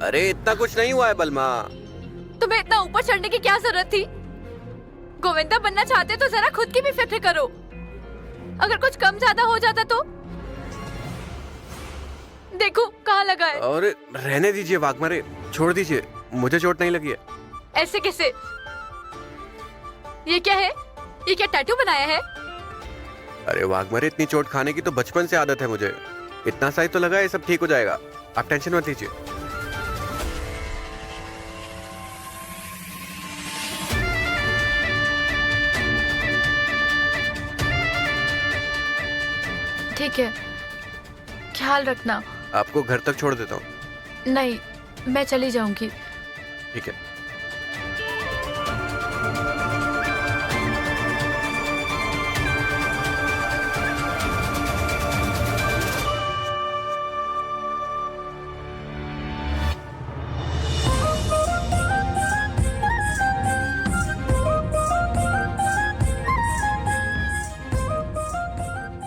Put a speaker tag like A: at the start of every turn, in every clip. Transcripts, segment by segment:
A: अरे इतना कुछ नहीं हुआ है बलमा।
B: तुम्हें इतना ऊपर चढ़ने की क्या जरूरत थी? गोविंदा बनना चाहते तो जरा खुद की भी फिक्र करो। अगर कुछ कम ज्यादा हो जाता तो देखो कहाँ लगा है।
A: और रहने दीजिए वाघमारे, छोड़ दीजिए, मुझे चोट नहीं लगी है।
B: ऐसे कैसे? ये क्या है? ये क्या टैटू बनाया है?
A: अरे वाघमारे, इतनी चोट खाने की तो बचपन से आदत है मुझे। इतना सा ही तो लगा है, सब ठीक हो जाएगा, आप टेंशन मत लीजिए।
B: ठीक है, ख्याल रखना।
A: आपको घर तक छोड़ देता हूँ।
B: नहीं, मैं चली जाऊंगी।
A: ठीक है।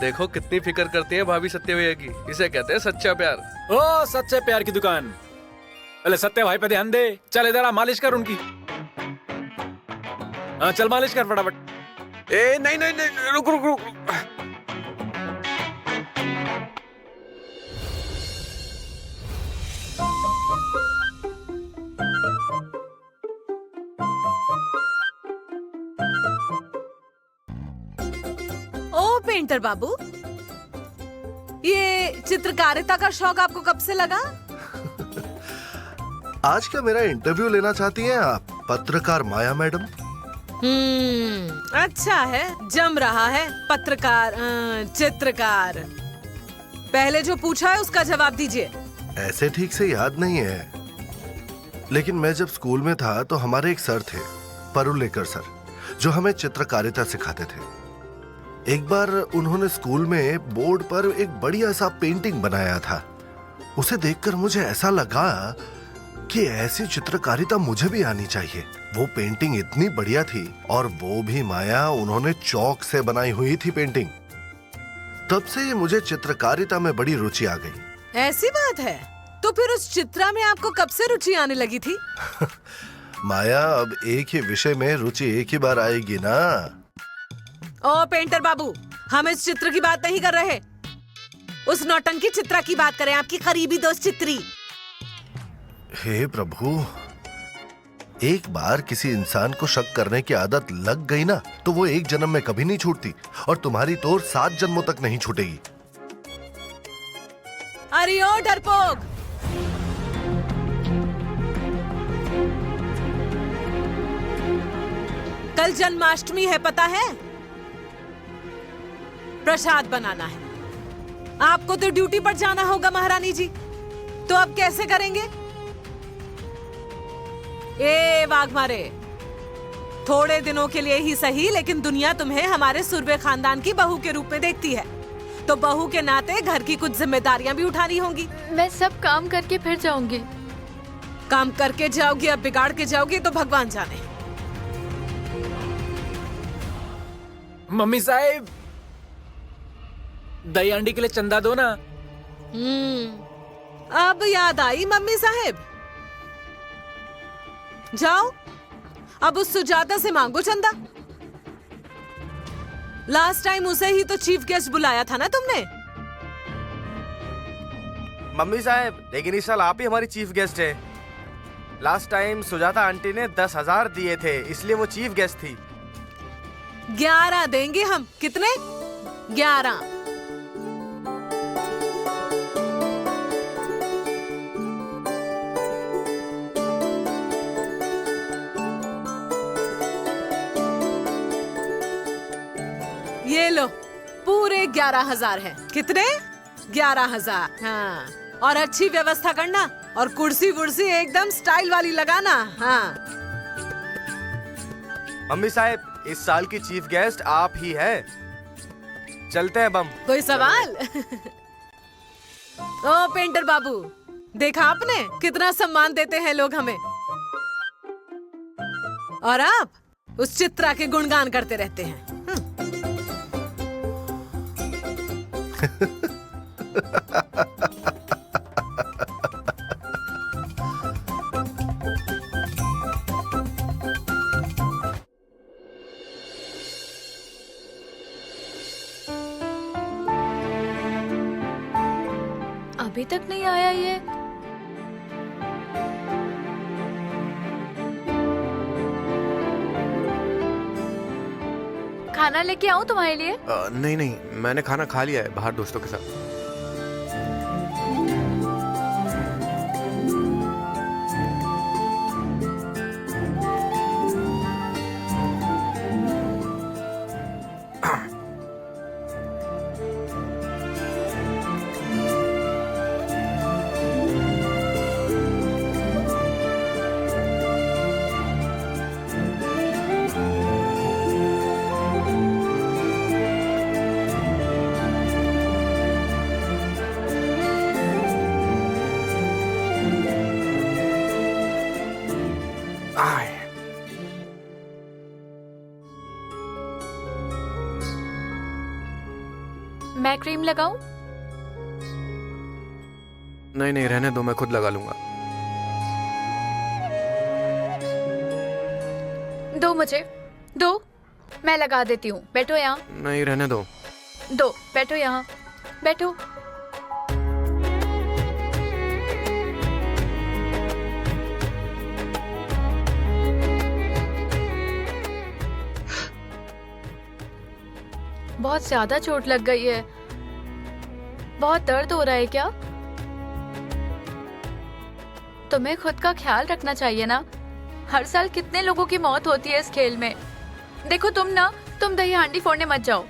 C: देखो कितनी फिक्र करती है भाभी सत्य भैया की। इसे कहते हैं सच्चा प्यार।
D: ओ सच्चे प्यार की दुकान। अरे सत्य भाई पे ध्यान दे। चल इधर आ, मालिश कर उनकी। हाँ चल मालिश कर फटाफट।
A: ए नहीं नहीं नहीं, रुक रुक रुक।
E: ओ पेंटर बाबू, ये चित्रकारिता का शौक आपको कब से लगा?
F: आज क्या मेरा इंटरव्यू लेना चाहती हैं आप, पत्रकार माया मैडम?
E: अच्छा है, जम रहा है पत्रकार चित्रकार। पहले जो पूछा है उसका जवाब दीजिए।
F: ऐसे ठीक से याद नहीं है, लेकिन मैं जब स्कूल में था तो हमारे एक सर थे, परुलेकर सर, जो हमें चित्रकारिता सिखाते थे। एक बार उन्होंने स्कूल में बोर्ड पर एक बढ़िया सा पेंटिंग बनाया था। उसे देखकर मुझे ऐसा लगा कि ऐसी चित्रकारिता मुझे भी आनी चाहिए। वो पेंटिंग इतनी बढ़िया थी, और वो भी माया उन्होंने चौक से बनाई हुई थी पेंटिंग। तब से ही मुझे चित्रकारिता में बड़ी रुचि आ गई।
E: ऐसी बात है? तो फिर उस चित्रा में आपको कब से रुचि आने लगी थी?
F: माया, अब एक ही विषय में रुचि एक ही बार आएगी ना।
E: ओ पेंटर बाबू, हम इस चित्र की बात नहीं कर रहे, उस नौटंकी चित्रा की बात करें, आपकी करीबी दोस्त चित्री।
F: हे प्रभु, एक बार किसी इंसान को शक करने की आदत लग गई ना, तो वो एक जन्म में कभी नहीं छूटती, और तुम्हारी तो 7 जन्मों तक नहीं छूटेगी।
E: अरे ओ डरपोक, कल जन्माष्टमी है, पता है? प्रसाद बनाना है। आपको तो ड्यूटी पर जाना होगा महारानी जी, तो अब कैसे करेंगे? ए वाघमारे, थोड़े दिनों के लिए ही सही, लेकिन दुनिया तुम्हें हमारे सुरवे खानदान की बहू के रूप में देखती है, तो बहू के नाते घर की कुछ जिम्मेदारियां भी उठानी होंगी।
B: मैं सब काम करके फिर जाऊंगी।
E: काम करके जाओगी, अब बिगाड़ के जाओगी तो भगवान जाने।
D: मम्मी साहब, दही अंडी के लिए चंदा दो ना।
E: अब याद आई मम्मी साहेब। जाओ, अब उस सुजाता से मांगो चंदा। लास्ट टाइम उसे ही तो चीफ गेस्ट बुलाया था ना तुमने।
G: मम्मी साहब, लेकिन इस साल आप ही हमारी चीफ गेस्ट है। लास्ट टाइम सुजाता आंटी ने 10,000 दिए थे, इसलिए वो चीफ गेस्ट थी।
E: 11 देंगे हम। कितने? 11। ये लो, पूरे 11,000 है। कितने? 11,000। हाँ, और अच्छी व्यवस्था करना, और कुर्सी वुर्सी एकदम स्टाइल वाली लगाना। हाँ
G: मम्मी साहब, इस साल की चीफ गेस्ट आप ही है। चलते हैं बम।
E: कोई सवाल? ओ पेंटर बाबू, देखा आपने कितना सम्मान देते हैं लोग हमें, और आप उस चित्रा के गुणगान करते रहते हैं।
B: अभी तक नहीं आया ये। खाना लेके आऊं तुम्हारे लिए?
A: नहीं नहीं, मैंने खाना खा लिया है बाहर दोस्तों के साथ। आय,
B: मैं क्रीम लगाऊं?
A: नहीं नहीं, रहने दो, मैं खुद लगा लूंगा।
B: दो मुझे, दो। मैं लगा देती हूँ, बैठो यहाँ।
A: नहीं, रहने दो।
B: दो, बैठो यहाँ, बैठो। बहुत ज्यादा चोट लग गई है। बहुत दर्द हो रहा है क्या? तुम्हें खुद का ख्याल रखना चाहिए ना। हर साल कितने लोगों की मौत होती है इस खेल में। देखो तुम दही हांडी फोड़ने मत जाओ।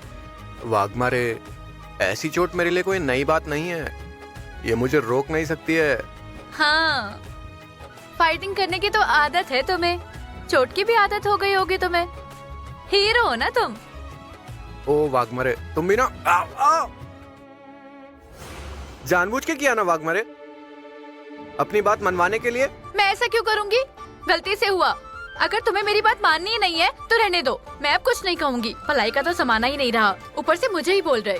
A: वाघमारे, ऐसी चोट मेरे लिए कोई नई बात नहीं है। ये मुझे रोक नहीं सकती है।
B: हाँ, फाइटिंग करने की तो आदत है तुम्हें। चोट की भी आदत हो गई होगी तुम्हें। हीरो हो ना तुम।
A: ओ वाघमारे, तुम भी ना जानबूझ के किया ना वाघमारे, अपनी बात मनवाने के लिए।
B: मैं ऐसा क्यों करूंगी? गलती से हुआ। अगर तुम्हें मेरी बात माननी ही नहीं है तो रहने दो, मैं अब कुछ नहीं कहूंगी। भलाई का तो समाना ही नहीं रहा, ऊपर से मुझे ही बोल रहे।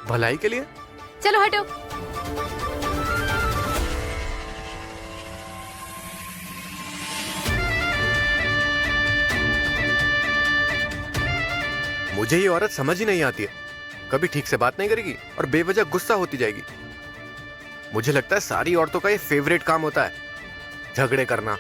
A: भलाई के लिए?
B: चलो हटो।
A: मुझे ये औरत समझ ही नहीं आती है। कभी ठीक से बात नहीं करेगी और बेवजह गुस्सा होती जाएगी। मुझे लगता है सारी औरतों का ये फेवरेट काम होता है, झगड़े करना।